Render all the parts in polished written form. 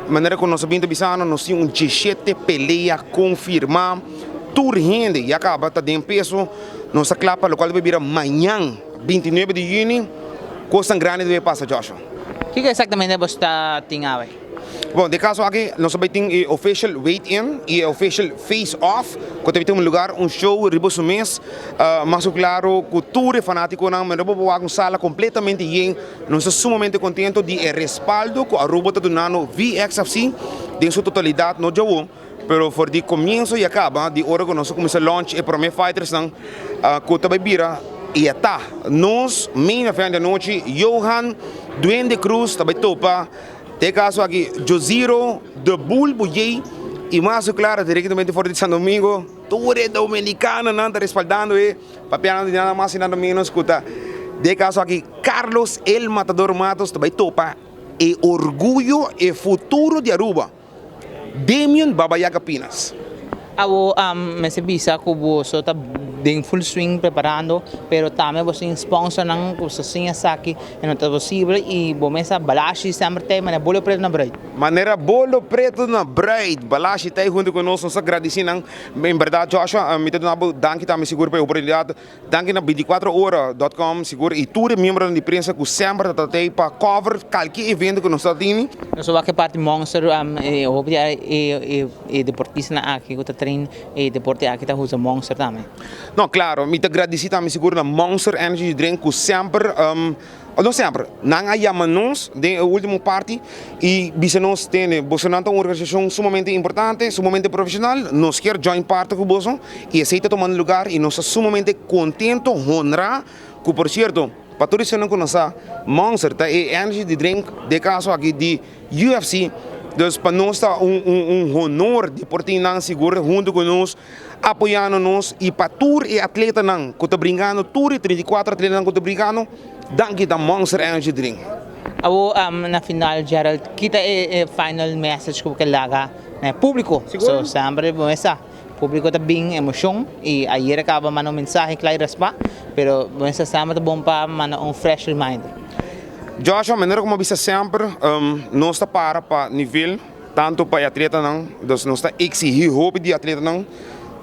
Maneira que nós sabemos bisano, nós temos 17 pelea confirmada, tudo rende e acaba tá dentro peso, nossa clapa local vai vir amanhã, 29 de junho, Costa Grande deve passar, Joshua. O que exatamente você está tingaway? Bom, de caso aqui, nós temos official wait-in e official face-off, que temos um lugar, um show, ribos um mês, mas claro, que tudo é fanático, mas não vou uma sala completamente llena, nós estamos sumamente contentos de respaldo que a Aruba está dando VXFC, em sua totalidade, não já pero for de comienzo e acaba, de hora que nós começamos a launch e para mim fighters, que também vira e está, nós, main event da noite, Johan Duende Cruz, também topa, de caso aqui, Josiro, de Bulbuyei, e mais claro, diretamente fora de São Domingo, tudo é dominicano, não está respaldando, papiando de nada mais e nada menos, escuta. De caso aqui, Carlos El Matador Matos, também topa, e orgulho e futuro de Aruba, Damian Babayaga Pinas. Ako may sabisa ko buso ta ding full swing preparando pero tama você sponsor ng kusasinha saki ano ta possible e bomesa balashi sempre tem na bolo preto na braid. Maneira bolo preto na braid, balashi tá junto conosco, nos agradecendo em verdade Joshua, me tendo nabo danke também seguro para a oportunidade, danke na 24horas.com seguro e tudo membro da imprensa que sempre tá tem para cover qualquer evento que nós tá tendo. Nós vamos que parte monster hobby e deportista na aqui que train e deporte aqui tá usa monster também. Não, claro, me agradeci também seguro na Monster Energy Drink que sempre não sempre, não há yamanos de última parte e bisa nós tem Bolsonaro uma organização sumamente importante, sumamente profissional, nós quer join parte com Bolsonaro e aceita tomando lugar e nós sumamente contento, honrar que por certo, para todos que não conhecem, Monster tá é Energy Drink de caso aqui de UFC. Então, para nós está honor de portar seguro junto conosco, apoiando-nos e para todos os atletas que estão brincando, todos os 34 atletas que estão brincando, danke da Monster Energy Drink. Ako na final Gerald, kita final message ko kailaga na público. So sempre bomesa. Público tá bem emoção e ayer acaba mano mensahe claras pa, pero bomesa sempre bom pa mano fresh reminder. Joshua, maneira como bisa sempre, nós está para nível, tanto para atleta não, nós está exigir hobby de atleta não,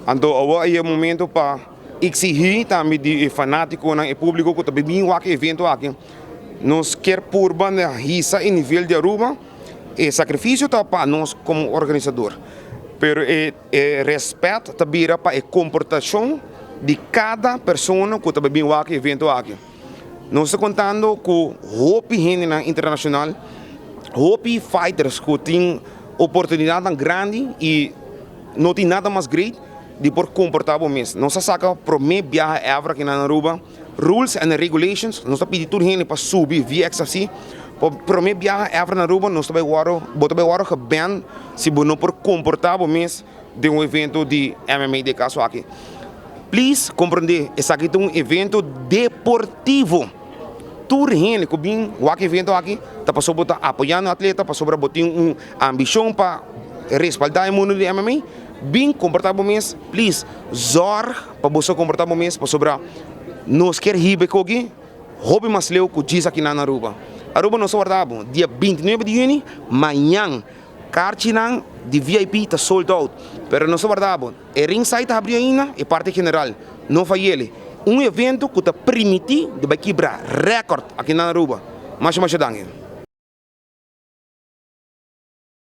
então agora é o momento para exigir também de fanático não, e público que também vem aqui evento aqui, nós quer por banda risa em nível de Aruba, e sacrifício tá para nós como organizador, pero respeito também para a comportação de cada pessoa que também vem aqui evento aqui. Nós estamos contando com Hopi internacional, Hopi fighters que têm oportunidade grande e não tem nada mais grande de por comportar mesmo. Nós saca para mim viajar ever aqui na Aruba, rules and regulations, nós estamos pedindo tudo para subir VXFC. Para mim viajar ever na Aruba, nós estamos agora que ban se não por comportar mesmo de evento de MMA de caso aqui. Please compreender, esse aqui é evento deportivo. Tudo gente que vem aqui evento aqui, tá para sobre apoiando o atleta, para sobre botar ambição para respaldar o mundo de MMA, bem comportável mesmo, please, zorg para você comportável mesmo, para sobre nós quer ribe aqui, hobby mais leu que diz aqui na Aruba. Aruba nós guardamos dia 29 de junho, amanhã, cartinang de VIP está sold out, pero nós guardamos, ringside está abrindo ainda e parte general, não foi ele. Evento que está permitido de quebrar recorde aqui na Aruba. Mas danke.